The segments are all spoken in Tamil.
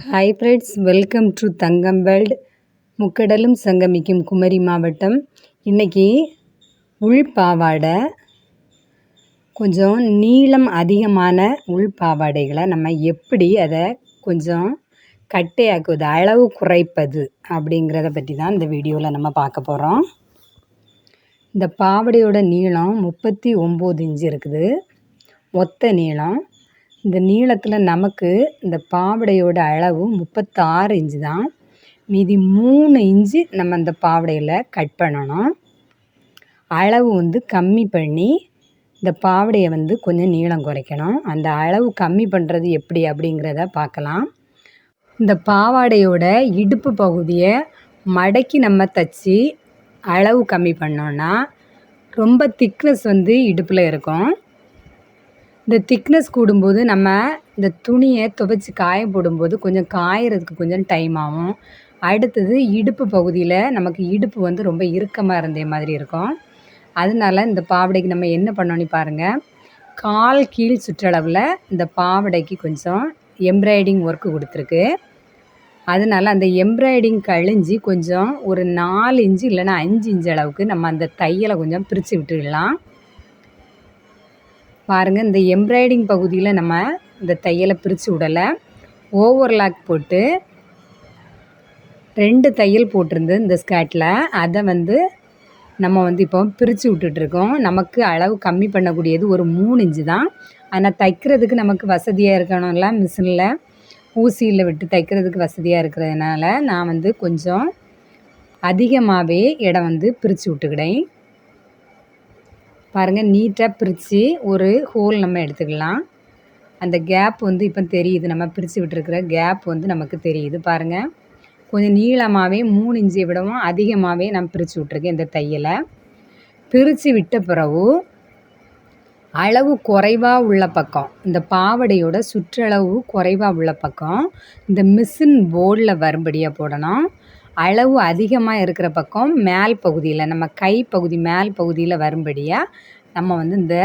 Hi friends, welcome to Thangam world. முக்கடலும் சங்கமிக்கும் குமரி மாவட்டம். இன்றைக்கி உள்பாவாடை, கொஞ்சம் நீளம் அதிகமான உள்பாவாடைகளை நம்ம எப்படி அதை கொஞ்சம் கட்டையாக்குவது, அளவு குறைப்பது அப்படிங்கிறத பற்றி தான் இந்த வீடியோவில் நம்ம பார்க்க போகிறோம். இந்த பாவாடையோட நீளம் 39 இன்ச்சு இருக்குது, மொத்த நீளம். இந்த நீளத்தில் நமக்கு இந்த பாவாடையோட அளவு 36 இன்ச்சு தான். மீதி 3 இன்ச்சு நம்ம இந்த பாவாடையில் கட் பண்ணணும். அளவு கம்மி பண்ணி இந்த பாவாடையை கொஞ்சம் நீளம் குறைக்கணும். அந்த அளவு கம்மி பண்ணுறது எப்படி அப்படிங்கிறத பார்க்கலாம். இந்த பாவாடையோட இடுப்பு பகுதியை மடக்கி நம்ம தைச்சி அளவு கம்மி பண்ணோன்னா ரொம்ப திக்னஸ் இடுப்பில் இருக்கும். இந்த திக்னஸ் கூடும்போது நம்ம இந்த துணியை துவைச்சி காய போடும்போது கொஞ்சம் காயறதுக்கு கொஞ்சம் டைம் ஆகும். அடுத்தது இடுப்பு பகுதியில் நமக்கு இடுப்பு ரொம்ப இறுக்கமாக இருந்த மாதிரி இருக்கும். அதனால இந்த பாவாடைக்கு நம்ம என்ன பண்ணோன்னு பாருங்கள். கால் கீழ் சுற்றளவில் இந்த பாவாடைக்கு கொஞ்சம் எம்ப்ராய்டிங் ஒர்க்கு கொடுத்துருக்கு. அதனால் அந்த எம்ப்ராய்டிங் கழிஞ்சி கொஞ்சம் ஒரு 4 இன்ச்சு இல்லைன்னா 5 இன்ச்சு அளவுக்கு நம்ம அந்த தையலை கொஞ்சம் பிரித்து விட்டுடலாம். பாருங்கள், இந்த எம்ப்ராய்டிங் பகுதியில் நம்ம இந்த தையலை பிரித்து விடலை. ஓவர்லாக் போட்டு 2 தையல் போட்டிருந்து இந்த ஸ்கர்ட்டில் அதை நம்ம இப்போ பிரித்து விட்டுட்ருக்கோம். நமக்கு அளவு கம்மி பண்ணக்கூடியது ஒரு 3 இன்ச்சு தான். ஆனால் தைக்கிறதுக்கு நமக்கு வசதியாக இருக்கணும்ல, மிஷினில் ஊசியில் விட்டு தைக்கிறதுக்கு வசதியாக இருக்கிறதுனால நான் கொஞ்சம் அதிகமாகவே இடம் பிரித்து விட்டுக்கிட்டேன். பாருங்கள், நீட்டாக பிரித்து ஒரு ஹோல் நம்ம எடுத்துக்கலாம். அந்த கேப் இப்போ தெரியுது, நம்ம பிரித்து விட்டுருக்கிற கேப் நமக்கு தெரியுது. பாருங்கள், கொஞ்சம் நீளமாகவே 3 இன்ச்சை விடவும் அதிகமாகவே நான் பிரித்து விட்ருக்கேன். இந்த தையலை பிரித்து விட்ட பிறகு அளவு குறைவாக உள்ள பக்கம், இந்த பாவாடையோட சுற்றளவு குறைவாக உள்ள பக்கம் இந்த மிஷின் போர்டில் வரும்படியாக போடணும். அளவு அதிகமாக இருக்கிற பக்கம் மேல் பகுதியில், நம்ம கை பகுதி மேல் பகுதியில் வரும்படியாக நம்ம இந்த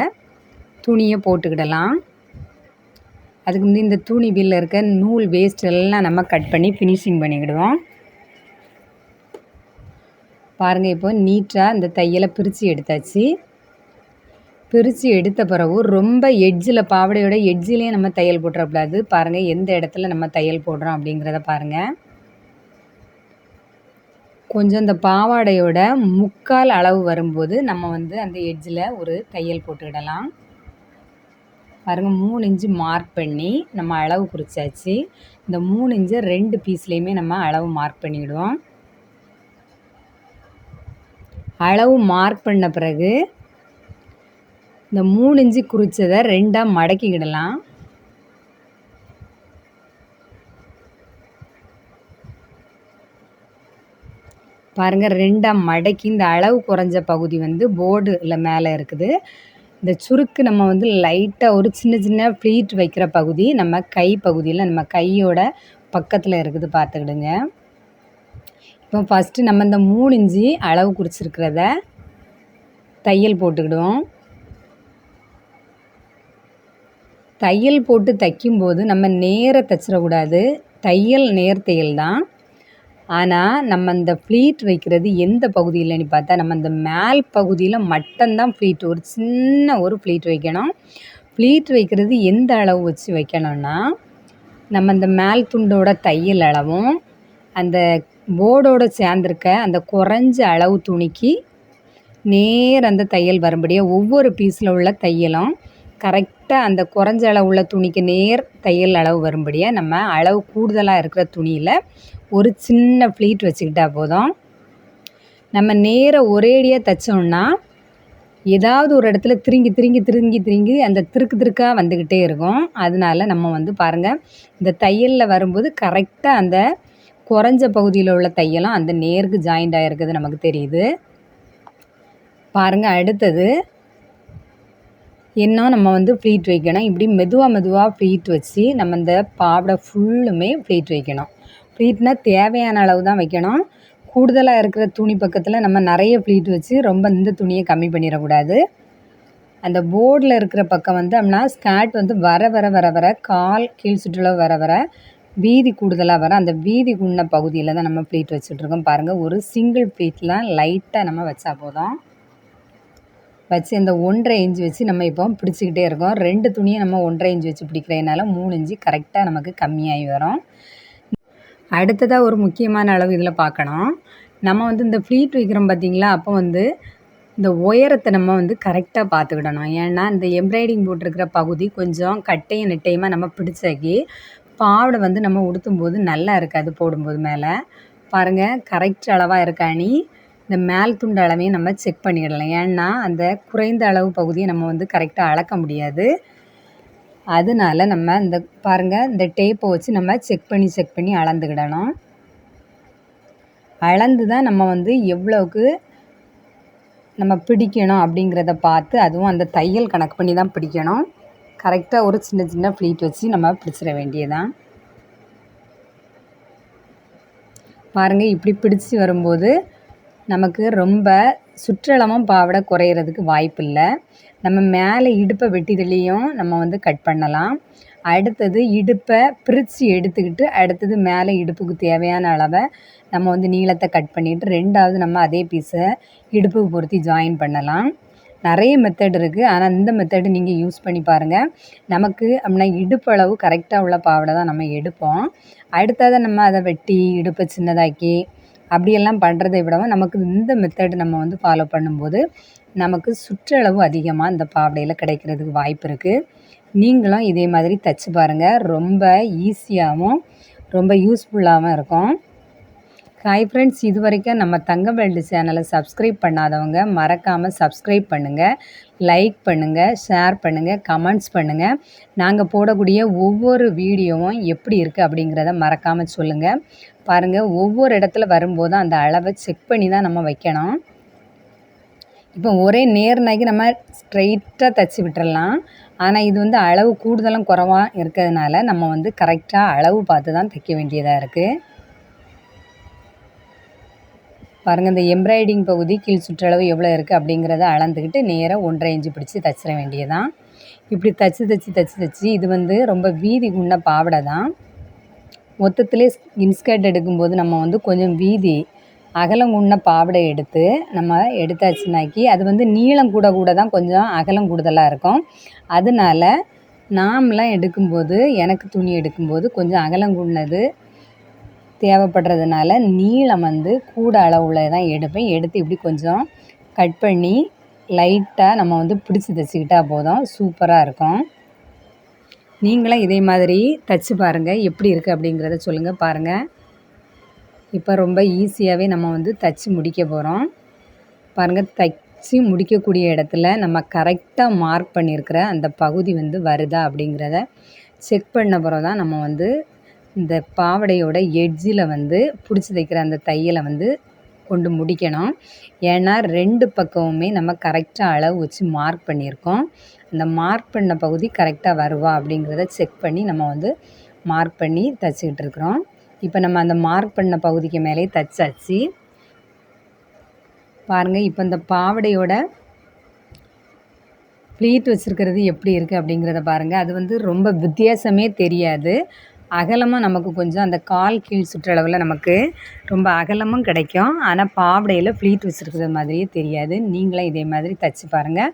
துணியை போட்டுக்கிடலாம். அதுக்கு இந்த துணி பில்ல இருக்க நூல் வேஸ்ட் எல்லாம் நம்ம கட் பண்ணி ஃபினிஷிங் பண்ணிக்கிடுவோம். பாருங்கள், இப்போ நீட்டாக இந்த தையலை பிரித்து எடுத்தாச்சு. பிரித்து எடுத்த பிறகு ரொம்ப எட்ஜில், பாவாடையோட எட்ஜிலேயே நம்ம தையல் போட்டுறக்கூடாது. பாருங்கள், எந்த இடத்துல நம்ம தையல் போடுறோம் அப்படிங்கிறத பாருங்கள். கொஞ்சம் இந்த பாவாடையோட முக்கால் அளவு வரும்போது நம்ம அந்த எட்ஜில் ஒரு தையல் போட்டுக்கிடலாம். பாருங்கள், 3 இன்ச்சு மார்க் பண்ணி நம்ம அளவு குறிச்சாச்சு. இந்த 3 இன்ச்சை 2 பீஸ்லேயுமே நம்ம அளவு மார்க் பண்ணிவிடுவோம். அளவு மார்க் பண்ண பிறகு இந்த 3 இன்ச்சு குறித்ததை 2ஆக மடக்கிக்கிடலாம். பாருங்கள், 2ஆக மடக்கி இந்த அளவு குறைஞ்ச பகுதி போர்டில் மேலே இருக்குது. இந்த சுருக்கு நம்ம லைட்டாக ஒரு சின்ன சின்ன ப்ளீட் வைக்கிற பகுதி நம்ம கை பகுதியில், நம்ம கையோட பக்கத்தில் இருக்குது, பார்த்துக்கிடுங்க. இப்போ ஃபஸ்ட்டு நம்ம இந்த 3 இன்ச்சு அளவு குறிச்சிருக்கிறத தையல் போட்டுக்கிடுவோம். தையல் போட்டு தைக்கும்போது நம்ம நேராக தைச்சிடக்கூடாது. தையல் நேர் தையல் தான். ஆனால் நம்ம இந்த ப்ளீட் வைக்கிறது எந்த பகுதியில்னு பார்த்தா நம்ம இந்த மேல் பகுதியில் மட்டும்தான் ப்ளீட், ஒரு சின்ன ஒரு ப்ளீட் வைக்கணும். ப்ளீட் வைக்கிறது எந்த அளவு வச்சு வைக்கணும்னா, நம்ம இந்த மேல் துண்டோட தையல் அளவும் அந்த போர்டோடு சேர்ந்துருக்க அந்த குறைஞ்ச அளவு துணிக்கு நேர் அந்த தையல் வரும்படியாக ஒவ்வொரு பீஸில் உள்ள தையலும் கரெக்டாக அந்த குறைஞ்ச அளவு உள்ள துணிக்கு நேர் தையல் அளவு வரும்படியாக நம்ம அளவு கூடுதலாக இருக்கிற துணியில் ஒரு சின்ன ப்ளீட் வச்சுக்கிட்டா போதும். நம்ம நேராக ஒரேடியாக தைச்சோம்னா ஏதாவது ஒரு இடத்துல திருங்கி அந்த திருக்காக வந்துக்கிட்டே இருக்கும். அதனால நம்ம பாருங்கள், இந்த தையலில் வரும்போது கரெக்டாக அந்த குறைஞ்ச பகுதியில் உள்ள தையலும் அந்த நேருக்கு ஜாயிண்ட் ஆகிருக்கிறது நமக்கு தெரியுது. பாருங்கள், அடுத்தது இன்னும் நம்ம ப்ளீட் வைக்கணும். இப்படி மெதுவாக ப்ளீட் வச்சு நம்ம இந்த பாவாடை ஃபுல்லுமே ப்ளீட் வைக்கணும். ப்ளீட்னால் தேவையான அளவு தான் வைக்கணும். கூடுதலாக இருக்கிற துணி பக்கத்தில் நம்ம நிறைய ப்ளீட் வச்சு ரொம்ப இந்த துணியை கம்மி பண்ணிடக்கூடாது. அந்த போர்டில் இருக்கிற பக்கம் அப்படின்னா ஸ்கர்ட் வர வர கால் கீழ் சுற்றுலா வர வீதி கூடுதலாக வரும். அந்த வீதி கூடின பகுதியில் தான் நம்ம ப்ளீட் வச்சுட்ருக்கோம். பாருங்கள், ஒரு சிங்கிள் ப்ளீட்லாம் லைட்டாக நம்ம வச்சா போதும். வச்சு இந்த 1.5 இன்ச் வச்சு நம்ம இப்போ பிடிச்சிக்கிட்டே இருக்கோம். 2 துணியை நம்ம 1.5 இன்ச் வச்சு பிடிக்கிறதுனால 3 இன்ச்சு கரெக்டாக நமக்கு கம்மியாகி வரும். அடுத்ததாக ஒரு முக்கியமான அளவு இதில் பார்க்கணும். நம்ம வந்து இந்த ப்ளீட் வைக்கிறோம் பார்த்திங்களா, அப்போ வந்து இந்த உயரத்தை நம்ம வந்து கரெக்டாக பார்த்துக்கிடணும். ஏன்னா இந்த எம்ப்ராய்டிங் போட்டிருக்கிற பகுதி கொஞ்சம் கட்டையும் நெட்டையுமாக நம்ம பிடிச்சாக்கி பாவாடை வந்து நம்ம உடுத்தும்போது நல்லா இருக்காது. போடும்போது மேலே பாருங்கள், கரெக்ட் அளவாக இருக்கானி இந்த மேல் துண்டு அளவையும் நம்ம செக் பண்ணிடலாம். ஏன்னா அந்த குறைந்த அளவு பகுதியை நம்ம வந்து கரெக்டாக அளக்க முடியாது. அதனால நம்ம இந்த பாருங்கள், இந்த டேப்பை வச்சு நம்ம செக் பண்ணி அளந்துக்கிடணும். அளந்து தான் நம்ம வந்து எவ்வளோக்கு நம்ம பிடிக்கணும் அப்படிங்கிறத பார்த்து, அதுவும் அந்த தையல் கணக்கு பண்ணி தான் பிடிக்கணும். கரெக்டாக ஒரு சின்ன சின்ன ப்ளீட் வச்சு நம்ம பிடிச்சிட வேண்டியதான். பாருங்கள், இப்படி பிடிச்சி வரும்போது நமக்கு ரொம்ப சுற்றளவும் பாவாடை குறையிறதுக்கு வாய்ப்பு இல்லை. நம்ம மேலே இடுப்பை வெட்டிதுலேயும் நம்ம வந்து கட் பண்ணலாம். அடுத்தது இடுப்பை பிரித்து எடுத்துக்கிட்டு அடுத்தது மேலே இடுப்புக்கு தேவையான அளவை நம்ம வந்து நீளத்தை கட் பண்ணிவிட்டு 2வது நம்ம அதே பீஸை இடுப்புக்கு பொருத்தி ஜாயின் பண்ணலாம். நிறைய மெத்தட் இருக்குது. ஆனால் இந்த மெத்தடு நீங்கள் யூஸ் பண்ணி பாருங்கள். நமக்கு அப்படின்னா இடுப்பளவு கரெக்டாக உள்ள பாவாடை தான் நம்ம எடுப்போம். அடுத்ததை நம்ம அதை வெட்டி இடுப்பை சின்னதாக்கி அப்படியெல்லாம் பண்ணுறதை விடவும் நமக்கு இந்த மெத்தடு நம்ம வந்து ஃபாலோ பண்ணும்போது நமக்கு சுற்றளவு அதிகமாக இந்த பாவாடையில் கிடைக்கிறதுக்கு வாய்ப்பு இருக்குது. நீங்களும் இதே மாதிரி தைச்சி பாருங்கள். ரொம்ப ஈஸியாகவும் ரொம்ப யூஸ்ஃபுல்லாகவும் இருக்கும். ஹாய் ஃப்ரெண்ட்ஸ், இது வரைக்கும் நம்ம தங்கம் வேர்ல்டு சேனலை சப்ஸ்கிரைப் பண்ணாதவங்க மறக்காமல் சப்ஸ்கிரைப் பண்ணுங்கள், லைக் பண்ணுங்கள், ஷேர் பண்ணுங்கள், கமெண்ட்ஸ் பண்ணுங்கள். நாங்கள் போடக்கூடிய ஒவ்வொரு வீடியோவும் எப்படி இருக்குது அப்படிங்கிறத மறக்காமல் சொல்லுங்கள். பாருங்கள், ஒவ்வொரு இடத்துல வரும்போது அந்த அளவை செக் பண்ணி தான் நம்ம வைக்கணும். இப்போ ஒரே நேர்னாக்கி நம்ம ஸ்ட்ரைட்டாக தைச்சி விட்டுறலாம். ஆனால் இது வந்து அளவு கூடுதலும் குறைவாக இருக்கிறதுனால நம்ம வந்து கரெக்டாக அளவு பார்த்து தான் தைக்க வேண்டியதாக இருக்குது. பாருங்கள், இந்த எம்ப்ராய்டிங் பகுதி கீழ் சுற்றளவு எவ்வளோ இருக்குது அப்படிங்கிறத அளந்துக்கிட்டு நேராக 1.5 இன்ச்சு பிடிச்சி தைச்சிட வேண்டியதான். இப்படி தைச்சி இது வந்து ரொம்ப வீதி குன்ன பாவாடை தான். மொத்தத்திலே இன்ஸ்கர்ட் எடுக்கும்போது நம்ம வந்து கொஞ்சம் வீதி அகலம் குன்ன பாவாடை எடுத்து நம்ம எடுத்தாச்சுனாக்கி அது வந்து நீளம் கூட தான் கொஞ்சம் அகலம் கூடுதலாக இருக்கும். அதனால நாம்லாம் எடுக்கும்போது எனக்கு துணி எடுக்கும்போது கொஞ்சம் அகலம் குன்னது தேவைப்படுறதுனால நீளம் வந்து கூட அளவுள்ள தான் எடுப்பேன். எடுத்து இப்படி கொஞ்சம் கட் பண்ணி லைட்டாக நம்ம வந்து பிடிச்சி தைச்சிக்கிட்டா போதும், சூப்பராக இருக்கும். நீங்களும் இதே மாதிரி தைச்சி பாருங்கள், எப்படி இருக்குது அப்படிங்கிறத சொல்லுங்கள். பாருங்கள், இப்போ ரொம்ப ஈஸியாகவே நம்ம வந்து தைச்சி முடிக்க போகிறோம். பாருங்கள், தைச்சி முடிக்கக்கூடிய இடத்துல நம்ம கரெக்டாக மார்க் பண்ணியிருக்கிற அந்த பகுதி வந்து வருதா அப்படிங்கிறத செக் பண்ண பிறகு தான் நம்ம வந்து இந்த பாவாடையோட எட்ஜில் வந்து பிடிச்சி தைக்கிற அந்த தையலை வந்து கொண்டு முடிக்கணும். ஏன்னா 2 பக்கமுமே நம்ம கரெக்டாக அளவு வச்சு மார்க் பண்ணியிருக்கோம். அந்த மார்க் பண்ண பகுதி கரெக்டாக வருவா அப்படிங்கிறத செக் பண்ணி நம்ம வந்து மார்க் பண்ணி தைச்சிக்கிட்டு இருக்கிறோம். இப்போ நம்ம அந்த மார்க் பண்ண பகுதிக்கு மேலே தைச்சாச்சு. பாருங்கள், இப்போ இந்த பாவாடையோட ப்ளீட் வச்சுருக்கிறது எப்படி இருக்குது அப்படிங்கிறத பாருங்கள். அது வந்து ரொம்ப வித்தியாசமே தெரியாது. அகலமாக நமக்கு கொஞ்சம் அந்த கால் கீழ் சுற்றளவில் நமக்கு ரொம்ப அகலமும் கிடைக்கும். ஆனால் பாவாடையில் ப்ளீட் வச்சுருக்கிற மாதிரியே தெரியாது. நீங்களும் இதே மாதிரி தைச்சி பாருங்கள்.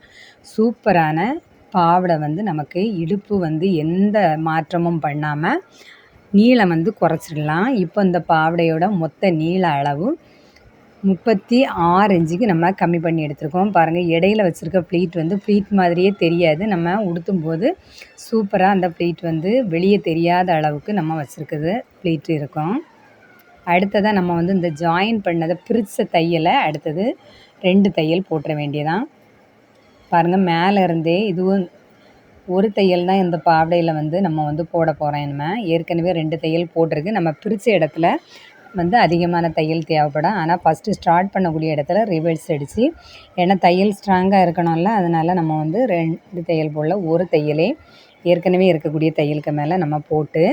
சூப்பரான பாவாடை வந்து நமக்கு இடுப்பு வந்து எந்த மாற்றமும் பண்ணாமல் நீளம் வந்து குறைச்சிடலாம். இப்போ இந்த பாவாடையோட மொத்த நீள அளவு 36 இன்ச்சுக்கு நம்ம கம்மி பண்ணி எடுத்துருக்கோம். பாருங்கள், இடையில வச்சுருக்க ப்ளீட் வந்து ப்ளீட் மாதிரியே தெரியாது. நம்ம உடுத்தும்போது சூப்பராக அந்த ப்ளீட் வந்து வெளியே தெரியாத அளவுக்கு நம்ம வச்சுருக்குது ப்ளீட் இருக்கும். அடுத்ததாக நம்ம வந்து இந்த ஜாயின் பண்ணதை பிரித்த தையலை அடுத்தது 2 தையல் போட்டுற வேண்டியதான். பாருங்கள், மேலே இருந்தே இதுவும் ஒரு தையல் தான் இந்த பாவாடையில் வந்து நம்ம வந்து போட போகிறோம். நம்ம ஏற்கனவே 2 தையல் போட்டிருக்கு. நம்ம பிரித்த இடத்துல வந்து அதிகமான தையல் தேவைப்படும். ஆனால் ஃபஸ்ட்டு ஸ்டார்ட் பண்ணக்கூடிய இடத்துல ரிவர்ஸ் அடித்து, ஏன்னா தையல் ஸ்ட்ராங்காக இருக்கணும்ல, அதனால் நம்ம வந்து 2 தையல் போடல, ஒரு தையலே ஏற்கனவே இருக்கக்கூடிய தையலுக்கு மேலே நம்ம போட்டு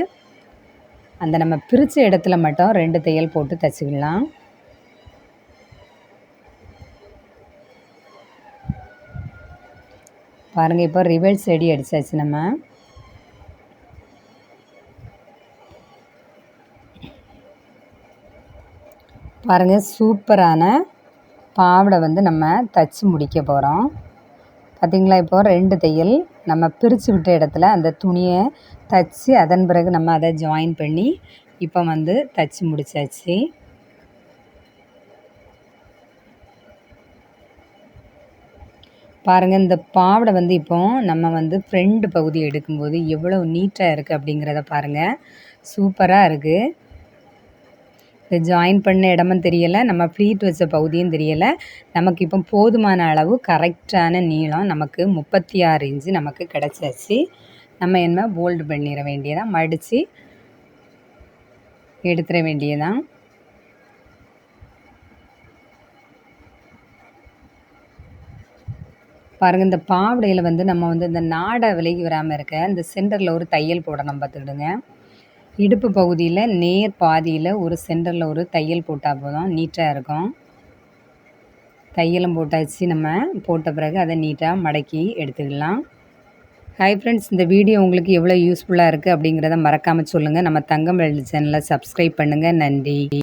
அந்த நம்ம பிரித்த இடத்துல மட்டும் 2 தையல் போட்டு தைச்சிக்கலாம். பாருங்கள், இப்போ ரிவர்ஸ் அடி அடித்தாச்சு. நம்ம பாருங்கள், சூப்பரான பாவாடை வந்து நம்ம தச்சு முடிக்க போகிறோம். பார்த்திங்களா, இப்போது 2 தையல் நம்ம பிரித்து விட்ட இடத்துல அந்த துணியை தச்சு அதன் பிறகு நம்ம அதை ஜாயின் பண்ணி இப்போ வந்து தச்சு முடிச்சாச்சு. பாருங்கள், இந்த பாவாடை வந்து இப்போ நம்ம வந்து ஃப்ரண்ட் பகுதி எடுக்கும்போது எவ்வளோ நீட்டாக இருக்குது அப்படிங்கிறத பாருங்கள். சூப்பராக இருக்குது. இந்த ஜாயின் பண்ண இடமும் தெரியலை, நம்ம ப்ளீட் வச்ச பகுதியும் தெரியலை. நமக்கு இப்போ போதுமான அளவு கரெக்டான நீளம் நமக்கு 36 இன்ச்சு நமக்கு கிடச்சாச்சு. நம்ம என்ன போல்டு பண்ணிட வேண்டியதான், மடித்து எடுத்துட வேண்டியதான். பாருங்கள், இந்த பாவாடையில் வந்து நம்ம வந்து இந்த நாடை விலகி வராமல் இருக்க இந்த சென்டரில் ஒரு தையல் போடணும் பார்த்துக்கிடுங்க. இடுப்பு பகுதியில் நேர் பாதியில் ஒரு சென்டரில் ஒரு தையல் போட்டால் போதும், நீட்டாக இருக்கும். தையலும் போட்டாச்சு. நம்ம போட்ட பிறகு அதை நீட்டாக மடக்கி எடுத்துக்கலாம். ஹாய் ஃப்ரெண்ட்ஸ், இந்த வீடியோ உங்களுக்கு எவ்வளோ யூஸ்ஃபுல்லாக இருக்குது அப்படிங்கிறத மறக்காமல் சொல்லுங்கள். நம்ம தங்கம் வேல்டு சேனலை சப்ஸ்கிரைப் பண்ணுங்கள். நன்றி.